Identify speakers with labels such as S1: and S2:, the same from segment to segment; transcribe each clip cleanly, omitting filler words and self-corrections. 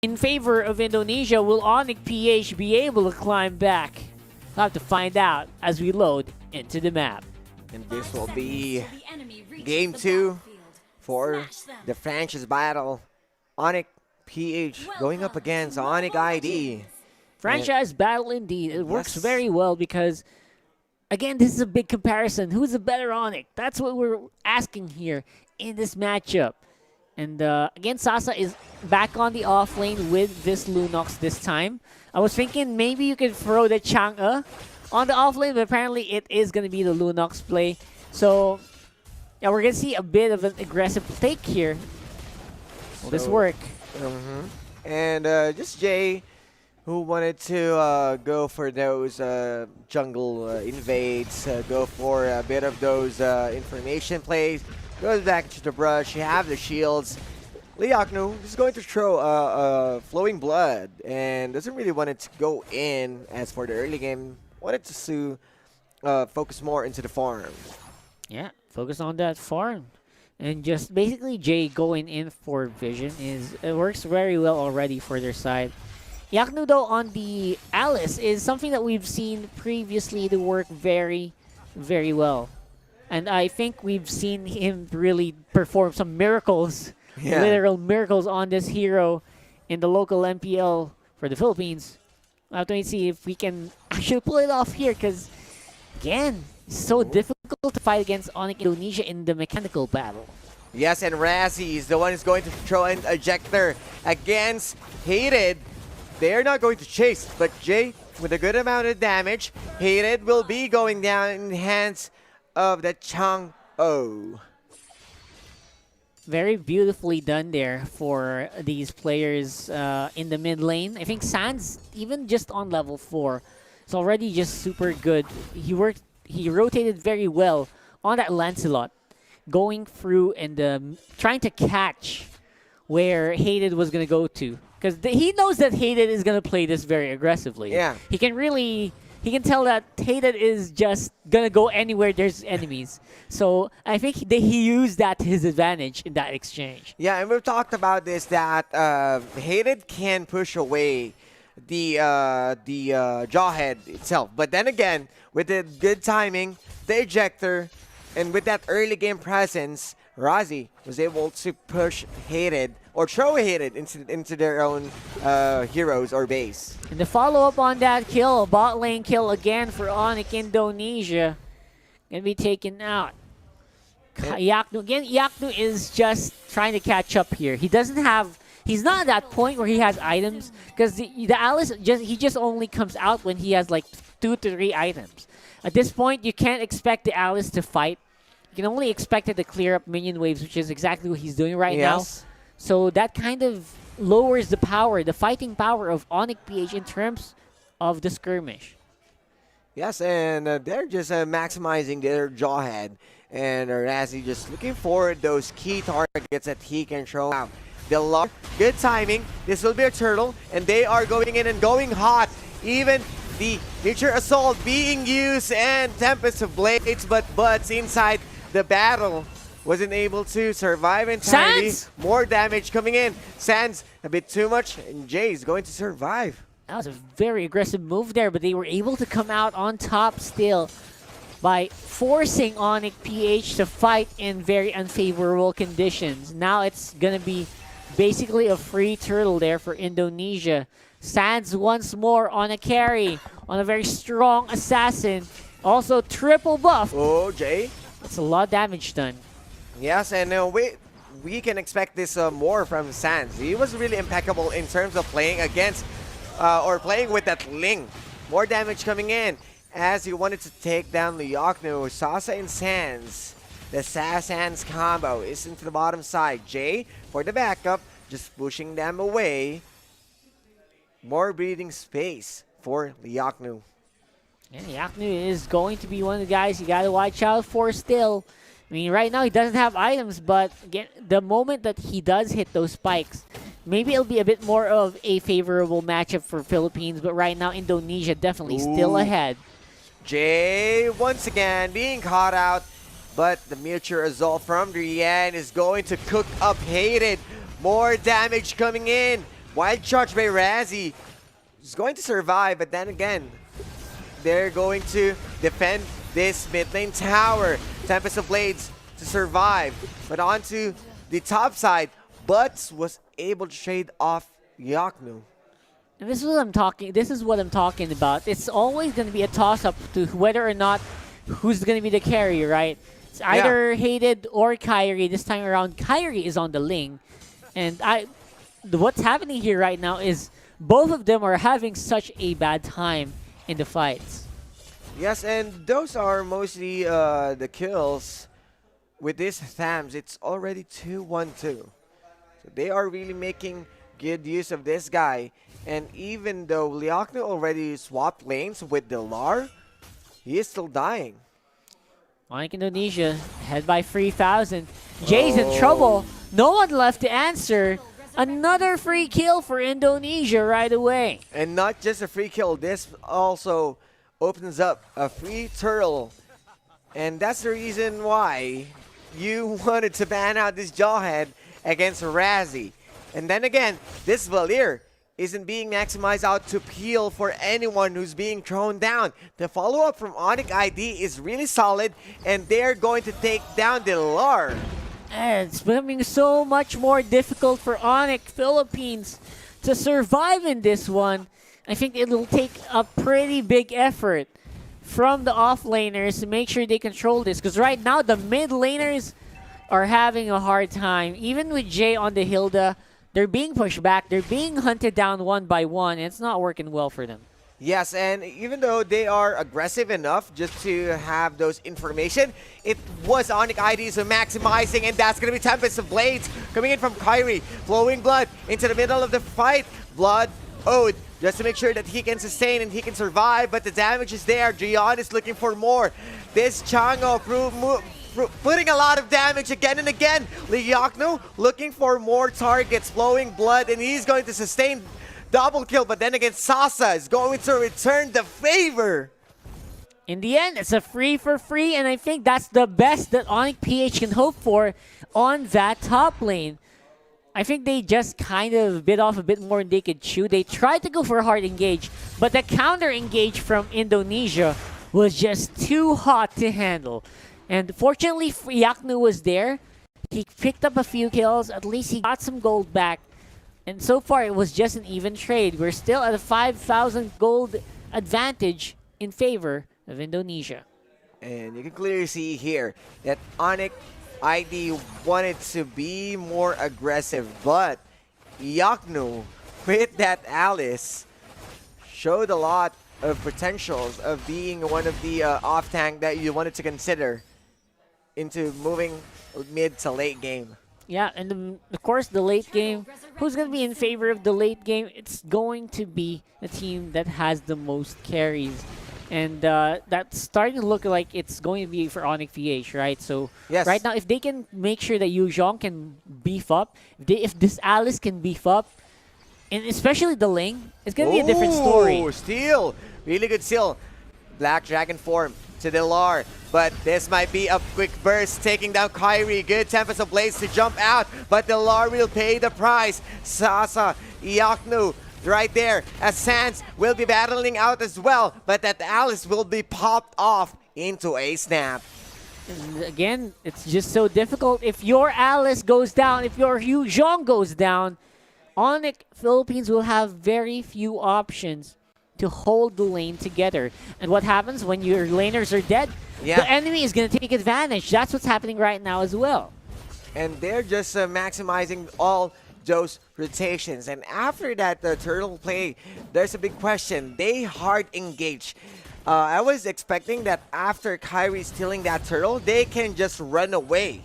S1: in favor of Indonesia. Will Onic PH be able to climb back? We'll have to find out as we load into the map.
S2: And this will be game 2 for the franchise battle. Onic PH going up against Onic ID.
S1: Franchise battle indeed. It works very well because, again, this is a big comparison. Who's the better Onic? That's what we're asking here in this matchup. And again, Sasa is back on the off lane with this Lunox this time. I was thinking maybe you could throw the Chang'e on the off lane, but apparently it is going to be the Lunox play. So, yeah, we're going to see a bit of an aggressive take here. Will this work?
S2: And just Jay, who wanted to go for those jungle invades, go for a bit of those information plays, goes back to the brush, you have the shields. Liaknu is going to throw Flowing Blood and doesn't really want it to go in as for the early game. Wanted to focus more into the farm.
S1: Yeah, focus on that farm. And just basically Jay going in for vision it works very well already for their side. Yaknu though on the Alice is something that we've seen previously to work very, very well. And I think we've seen him really perform some miracles, literal miracles on this hero in the local MPL for the Philippines. We'll have to see if we can actually pull it off here because, again, it's so difficult to fight against Onic Indonesia in the mechanical battle.
S2: Yes, and Razzie is the one who's going to throw an ejector against Hated. They're not going to chase, but Jay, with a good amount of damage, Hated will be going down in the hands of the Chang'e.
S1: Very beautifully done there for these players in the mid lane. I think Sans, even just on level 4, is already just super good. He rotated very well on that Lancelot, going through and trying to catch where Hated was going to go to. Because he knows that Hated is going to play this very aggressively.
S2: Yeah.
S1: He can tell that Hated is just going to go anywhere there's enemies. So I think he used that to his advantage in that exchange.
S2: Yeah, and we've talked about this, that Hated can push away the Jawhead itself. But then again, with the good timing, the ejector, and with that early game presence, Razi was able to push Hated or throw Hated into their own heroes or base.
S1: And the follow-up on that kill, bot lane kill again for Onic Indonesia, gonna be taken out. Yaknu again. Yaknu is just trying to catch up here. He's not at that point where he has items because the Alice he just only comes out when he has like 2 to 3 items. At this point, you can't expect the Alice to fight. You can only expect it to clear up minion waves, which is exactly what he's doing right now. So that kind of lowers the power, the fighting power of Onic PH in terms of the skirmish.
S2: Yes, and they're just maximizing their Jawhead. And Razzie just looking for those key targets that he can throw out. Good timing. This will be a turtle, and they are going in and going hot. Even the Nature Assault being used and Tempest of Blades, but Butts inside the battle wasn't able to survive entirely.
S1: Sans!
S2: More damage coming in. Sans a bit too much, and Jay is going to survive.
S1: That was a very aggressive move there, but they were able to come out on top still by forcing Onic PH to fight in very unfavorable conditions. Now it's going to be basically a free turtle there for Indonesia. Sans once more on a carry, on a very strong assassin. Also triple buff.
S2: Oh, Jay.
S1: That's a lot of damage done.
S2: Yes, and we can expect this more from Sans. He was really impeccable in terms of playing against or playing with that Ling. More damage coming in as he wanted to take down Liaknu. Sasa and Sans. The Sans combo is into the bottom side. Jay for the backup, just pushing them away. More breathing space for Liaknu.
S1: And Liaknu is going to be one of the guys you got to watch out for still. I mean, right now he doesn't have items, but again, the moment that he does hit those spikes, maybe it'll be a bit more of a favorable matchup for Philippines, but right now Indonesia definitely still ahead.
S2: Jay once again being caught out, but the mutual result from Rian is going to cook up Hated. More damage coming in Wild charge by Razzie. He's going to survive, but then again, they're going to defend this mid lane tower. Tempest of Blades to survive. But onto the top side, Butts was able to trade off Yaknu.
S1: And this is what I'm talking. This is what I'm talking about. It's always going to be a toss-up to whether or not who's going to be the carry, right? It's either Hated or Kyrie. This time around, Kyrie is on the Ling, and what's happening here right now is both of them are having such a bad time in the fights.
S2: Yes, and those are mostly the kills. With these Thams, it's already 2-1-2. So they are really making good use of this guy. And even though Liaknu already swapped lanes with Delar, he is still dying.
S1: Onic Indonesia, head by 3,000. Jay's in trouble. No one left to answer. Another free kill for Indonesia right away.
S2: And not just a free kill, this also opens up a free turtle. And that's the reason why you wanted to ban out this Jawhead against Razzie. And then again, this Valir isn't being maximized out to peel for anyone who's being thrown down. The follow-up from Onic ID is really solid, and they're going to take down Delar.
S1: And it's becoming so much more difficult for Onic Philippines to survive in this one. I think it'll take a pretty big effort from the offlaners to make sure they control this. Because right now, the mid laners are having a hard time. Even with Jay on the Hilda, they're being pushed back. They're being hunted down one by one. And it's not working well for them.
S2: Yes, and even though they are aggressive enough just to have those information, it was Onic IDs who maximizing, and that's going to be Tempest of Blades coming in from Kyrie. Flowing blood into the middle of the fight. Blood owed just to make sure that he can sustain and he can survive, but the damage is there. Gian is looking for more. This Chango putting a lot of damage again and again. Liaknu looking for more targets, flowing blood, and he's going to sustain double kill. But then again, Sasa is going to return the favor.
S1: In the end, it's a free for free, and I think that's the best that Onic PH can hope for on that top lane. I think they just kind of bit off a bit more than they could chew. They tried to go for a hard engage, but the counter engage from Indonesia was just too hot to handle. And fortunately, Yaknu was there. He picked up a few kills. At least he got some gold back. And so far, it was just an even trade. We're still at a 5,000 gold advantage in favor of Indonesia.
S2: And you can clearly see here that Onic ID wanted to be more aggressive, but Yaknu with that Alice showed a lot of potentials of being one of the off tank that you wanted to consider into moving mid to late game.
S1: Yeah, and of course, the late game, who's going to be in favor of the late game? It's going to be the team that has the most carries. And that's starting to look like it's going to be for Onic VH, right? So
S2: yes.
S1: Right now, if they can make sure that Yuzhong can beef up, if this Alice can beef up, and especially the Ling, it's going to be a different story.
S2: Steal! Really good steal. Black Dragon form to Delar, but this might be a quick burst taking down Kyrie. Good Tempest of Blades to jump out, but Delar will pay the price. Sasa, Yaknu, right there, as Sans will be battling out as well, but that Alice will be popped off into a snap.
S1: And again, it's just so difficult. If your Alice goes down, if your Yuzhong goes down, Onic Philippines will have very few options to hold the lane together. And what happens when your laners are dead?
S2: Yeah.
S1: The enemy is going to take advantage. That's what's happening right now as well.
S2: And they're just maximizing all those rotations. And after that turtle play, there's a big question. They hard engage. I was expecting that after Kyrie stealing that turtle, they can just run away.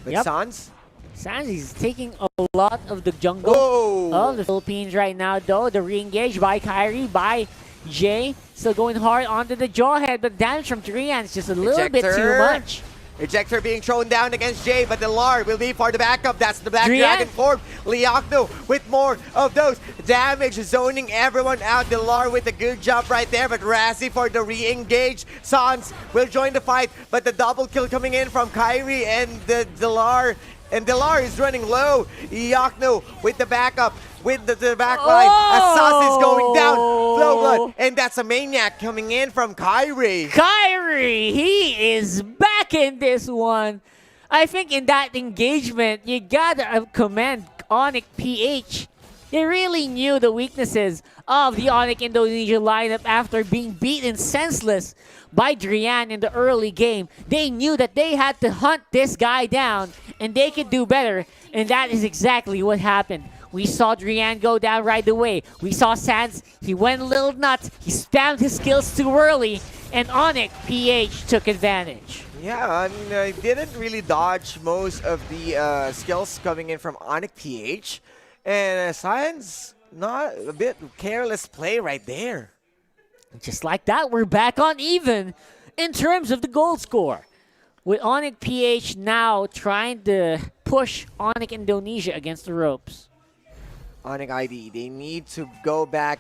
S2: But Sans?
S1: Sans is taking a lot of the jungle of the Philippines right now, though. The re-engage by Kyrie, by Jay. Still going hard onto the Jawhead, but damage from Drian is just a little bit too much.
S2: Ejector being thrown down against Jay, but Delar will be for the backup. That's the Black Dragon form. Liaknu with more of those damage, zoning everyone out. Delar with a good jump right there, but Razzie for the re-engage. Sans will join the fight, but the double kill coming in from Kyrie, and the Delar And Delar is running low. Yakno with the backup, with the back line. Assassin is going down. Flow Blood. And that's a Maniac coming in from Kyrie.
S1: Kyrie, he is back in this one. I think in that engagement, you gotta commend Onic PH. They really knew the weaknesses of the Onic Indonesia lineup after being beaten senseless by Drian in the early game. They knew that they had to hunt this guy down and they could do better, and that is exactly what happened. We saw Drian go down right away. We saw Sans, he went a little nuts, he spammed his skills too early, and Onic PH took advantage.
S2: Yeah, I mean, I didn't really dodge most of the skills coming in from Onic PH. And Science, not a bit careless play right there.
S1: Just like that, we're back on even in terms of the goal score. With Onic PH now trying to push Onic Indonesia against the ropes.
S2: Onic ID, they need to go back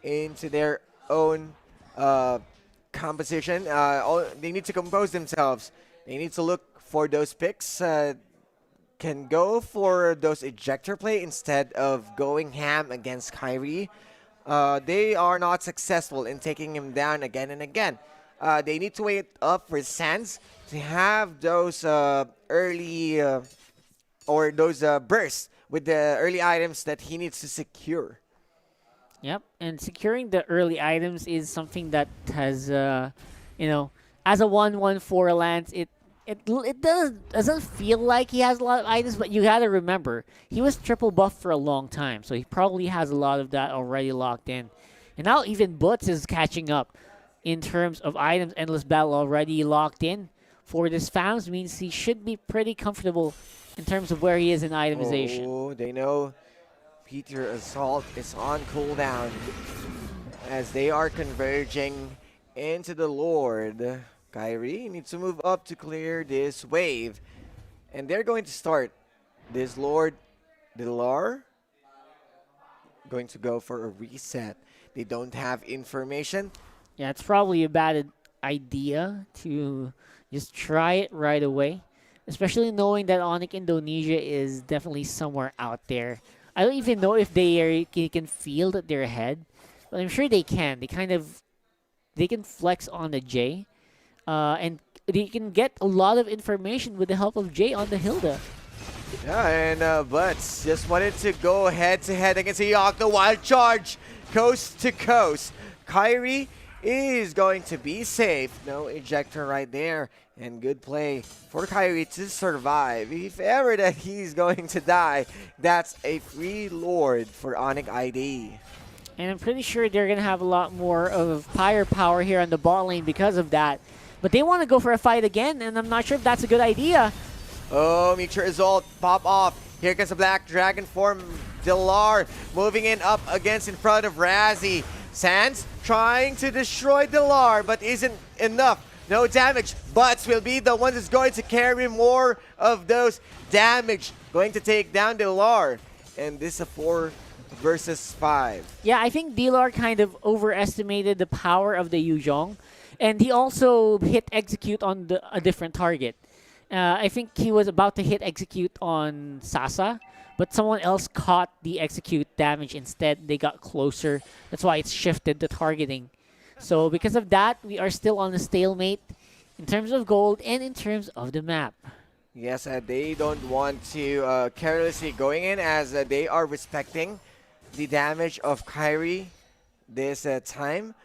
S2: into their own composition. They need to compose themselves. They need to look for those picks. Can go for those ejector play instead of going ham against Kyrie. They are not successful in taking him down again and again. They need to wait up for Sans to have those early or those bursts with the early items that he needs to secure.
S1: Yep, and securing the early items is something that has, as a 1-1-4 Lance, it doesn't feel like he has a lot of items, but you gotta remember, he was triple buffed for a long time, so he probably has a lot of that already locked in. And now even Butz is catching up in terms of items. Endless Battle already locked in for this FAMS, means he should be pretty comfortable in terms of where he is in itemization.
S2: Oh, they know Peter Assault is on cooldown as they are converging into the Lord. Kyrie needs to move up to clear this wave. And they're going to start this Lord Dilar. Going to go for a reset. They don't have information.
S1: Yeah, it's probably a bad idea to just try it right away. Especially knowing that Onic Indonesia is definitely somewhere out there. I don't even know if they can feel that they're ahead. But I'm sure they can. They can flex on the J. And they can get a lot of information with the help of Jay on the Hilda.
S2: Yeah, and Butts just wanted to go head-to-head against Eok. The wild charge, coast to coast. Kyrie is going to be safe. No ejector right there. And good play for Kyrie to survive. If ever that he's going to die, that's a free Lord for Onic ID.
S1: And I'm pretty sure they're going to have a lot more of firepower here on the bot lane because of that. But they want to go for a fight again, and I'm not sure if that's a good idea.
S2: Oh, Mixture Assault, pop off. Here comes the Black Dragon form. Dilar moving in up against in front of Razzie. Sans trying to destroy Dilar, but isn't enough. No damage. Butts will be the one that's going to carry more of those damage. Going to take down Dilar. And this is a 4 versus 5.
S1: Yeah, I think Dilar kind of overestimated the power of the Yuzhong. And he also hit execute on a different target. I think he was about to hit execute on Sasa, but someone else caught the execute damage instead. They got closer. That's why it's shifted the targeting. So because of that, we are still on a stalemate in terms of gold and in terms of the map.
S2: Yes, they don't want to carelessly going in as they are respecting the damage of Kyrie this time.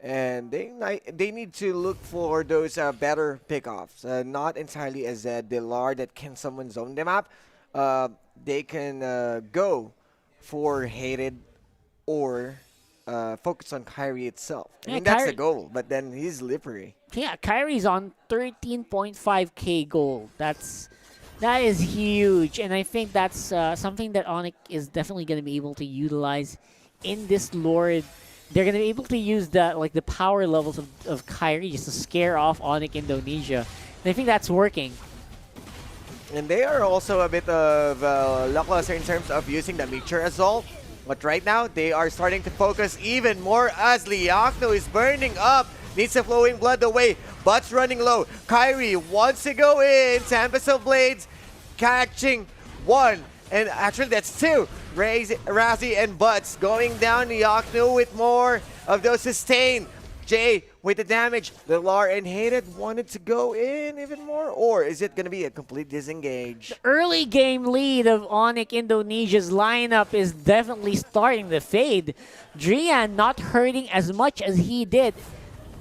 S2: And they need to look for those better pickoffs. Not entirely as Dilar that can someone zone them up. They can go for hated or focus on Kyrie itself. I mean, that's the goal, but then he's slippery.
S1: Yeah, Kyrie's on 13.5k gold. That is huge, and I think that's something that Onic is definitely going to be able to utilize in this Lord. They're going to be able to use the power levels of Kyrie just to scare off Onic Indonesia. And I think that's working.
S2: And they are also a bit of lackluster in terms of using the Mixture Assault. But right now, they are starting to focus even more as Liakno is burning up. Needs the flowing blood away. But's running low. Kyrie wants to go in. Tempest of Blades catching one. And actually, that's two. Razzie and Butts going down to Yaknu with more of those sustain. Jay with the damage. Lilar and Hated wanted to go in even more. Or is it going to be a complete disengage?
S1: The early game lead of Onic Indonesia's lineup is definitely starting to fade. Drian not hurting as much as he did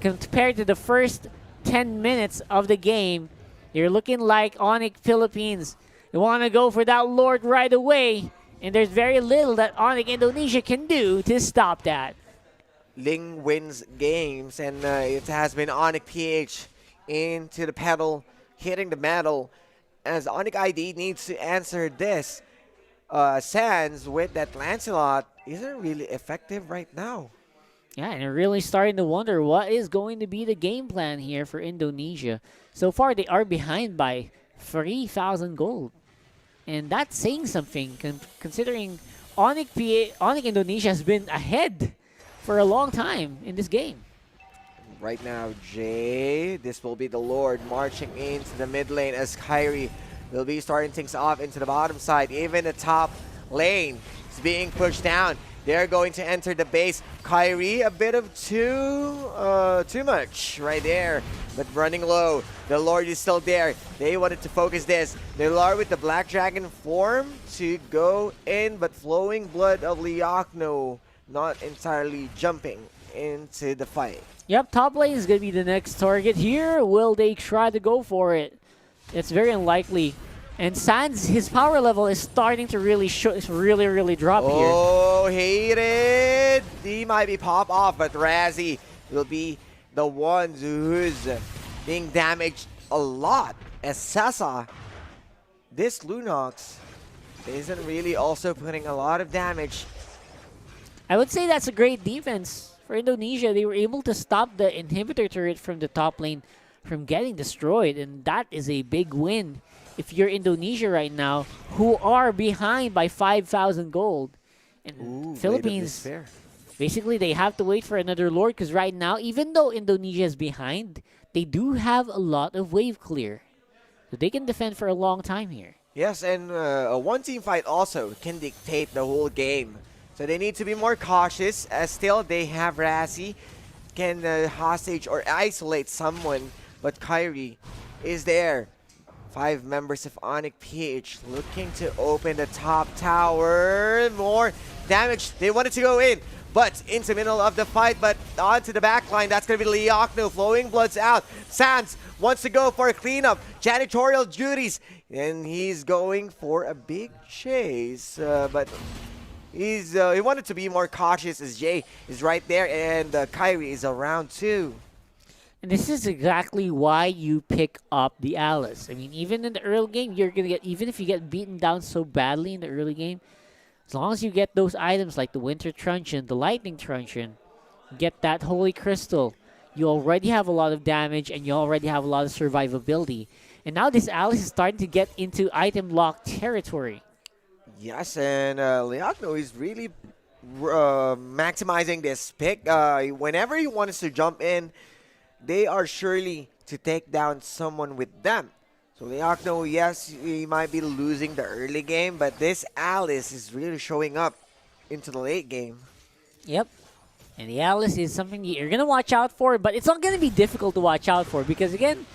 S1: compared to the first 10 minutes of the game. You're looking like Onic Philippines. They want to go for that Lord right away. And there's very little that Onic Indonesia can do to stop that.
S2: Ling wins games, and it has been Onic PH into the pedal, hitting the metal, as Onic ID needs to answer this. Sans with that Lancelot isn't really effective right now.
S1: Yeah, and I'm really starting to wonder what is going to be the game plan here for Indonesia. So far, they are behind by 3,000 gold. And that's saying something, considering Onic Indonesia has been ahead for a long time in this game.
S2: Right now, Jay, this will be the Lord marching into the mid lane as Kyrie will be starting things off into the bottom side. Even the top lane is being pushed down. They're going to enter the base. Kyrie, a bit of too much right there, but running low. The Lord is still there. They wanted to focus this. Lilar with the Black Dragon form to go in, but flowing blood of Liakno not entirely jumping into the fight.
S1: Yep, top lane is going to be the next target here. Will they try to go for it? It's very unlikely. And Sans, his power level is starting to really drop here.
S2: Oh, Hated! He might be pop off, but Razzie will be the one who's being damaged a lot. As Sasa, this Lunox isn't really also putting a lot of damage.
S1: I would say that's a great defense for Indonesia. They were able to stop the inhibitor turret from the top lane from getting destroyed, and that is a big win if you're Indonesia right now, who are behind by 5,000 gold. And Philippines, basically they have to wait for another Lord, because right now, even though Indonesia is behind, they do have a lot of wave clear. So they can defend for a long time here.
S2: Yes, and a one-team fight also can dictate the whole game. So they need to be more cautious, as still they have Razzie, can hostage or isolate someone, but Kyrie is there. 5 members of Onic PH looking to open the top tower. More damage. They wanted to go in, but into the middle of the fight, but onto the back line. That's going to be Liakno. Flowing blood's out. Sans wants to go for a cleanup. Janitorial duties. And he's going for a big chase, but he wanted to be more cautious as Jay is right there, and Kyrie is around too.
S1: And this is exactly why you pick up the Alice. I mean, even in the early game, you're going to get, even if you get beaten down so badly in the early game, as long as you get those items like the Winter Truncheon, the Lightning Truncheon, get that Holy Crystal, you already have a lot of damage and you already have a lot of survivability. And now this Alice is starting to get into item lock territory.
S2: Yes, and Liakno is really maximizing this pick. Whenever he wants to jump in, they are surely to take down someone with them. So Liakno, yes, he might be losing the early game, but this Alice is really showing up into the late game.
S1: Yep. And the Alice is something you're going to watch out for, but it's not going to be difficult to watch out for because, again,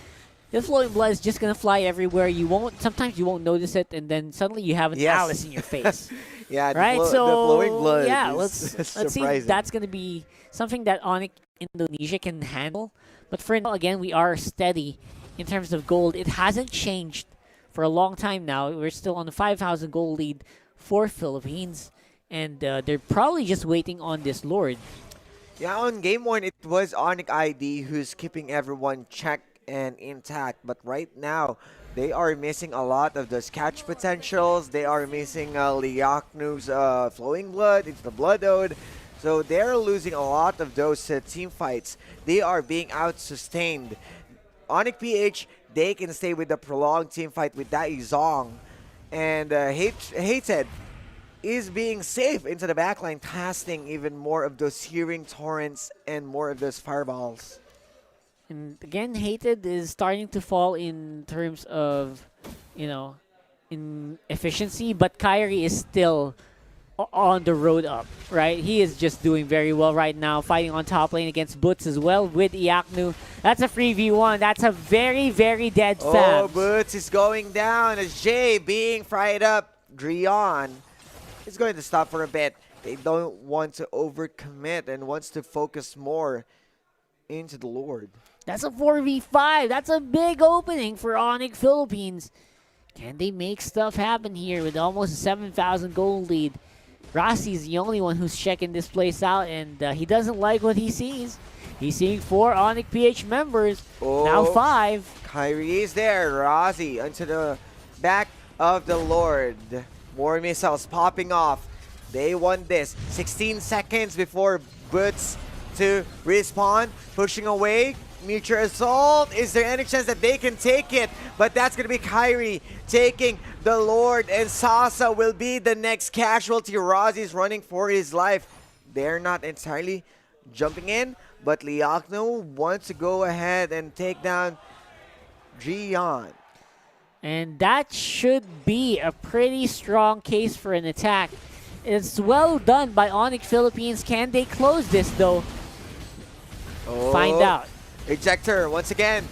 S1: the flowing blood is just going to fly everywhere. Sometimes you won't notice it, and then suddenly you have an Alice in your face.
S2: Yeah,
S1: right?
S2: The flowing blood.
S1: Yeah,
S2: is
S1: let's see if that's going to be something that Onic Indonesia can handle. But for now, again, we are steady in terms of gold. It hasn't changed for a long time now. We're still on the 5,000 gold lead for Philippines. And they're probably just waiting on this Lord.
S2: Yeah, on game 1, it was Onic ID who's keeping everyone checked and intact. But right now, they are missing a lot of those catch potentials. They are missing Liaknu's flowing blood. It's the Blood Ode. So they're losing a lot of those team fights. They are being out-sustained. Onic PH, they can stay with the prolonged team fight with that Zong. And Hated is being safe into the backline, casting even more of those Searing Torrents and more of those Fireballs.
S1: And again, Hated is starting to fall in terms of, in efficiency, but Kyrie is still on the road up, right? He is just doing very well right now, fighting on top lane against Boots as well with Iaknu. That's a free v1. That's a very, very dead
S2: Oh,
S1: Fabs.
S2: Boots is going down as Jay being fried up. Drion is going to stop for a bit. They don't want to overcommit and wants to focus more into the Lord.
S1: That's a 4v5. That's a big opening for Onic Philippines. Can they make stuff happen here with almost a 7,000 gold lead? Rossi's the only one who's checking this place out, and he doesn't like what he sees. He's seeing 4 Onic PH members, now 5.
S2: Kyrie is there. Rossi onto the back of the Lord. More missiles popping off. They won this. 16 seconds before Boots to respawn. Pushing away. Mutual assault. Is there any chance that they can take it? But that's going to be Kyrie taking the Lord. And Sasa will be the next casualty. Rossi's running for his life. They're not entirely jumping in. But Liakno wants to go ahead and take down Gian.
S1: And that should be a pretty strong case for an attack. It's well done by Onic Philippines. Can they close this though? Find out.
S2: Ejector once again.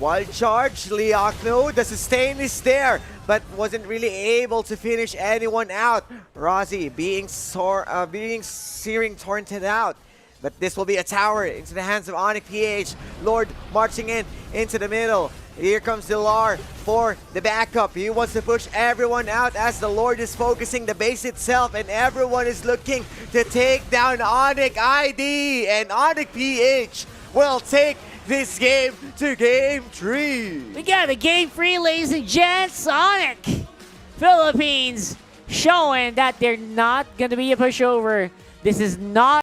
S2: Wild charge. Liakno. The sustain is there, but wasn't really able to finish anyone out. Rossi being searing torrented out. But this will be a tower into the hands of Onic PH. Lord marching in into the middle. Here comes Dilar for the backup. He wants to push everyone out as the Lord is focusing the base itself, and everyone is looking to take down Onic ID. And Onic PH will take this game to game 3.
S1: We got a game 3, ladies and gents. Onic Philippines showing that they're not going to be a pushover. This is not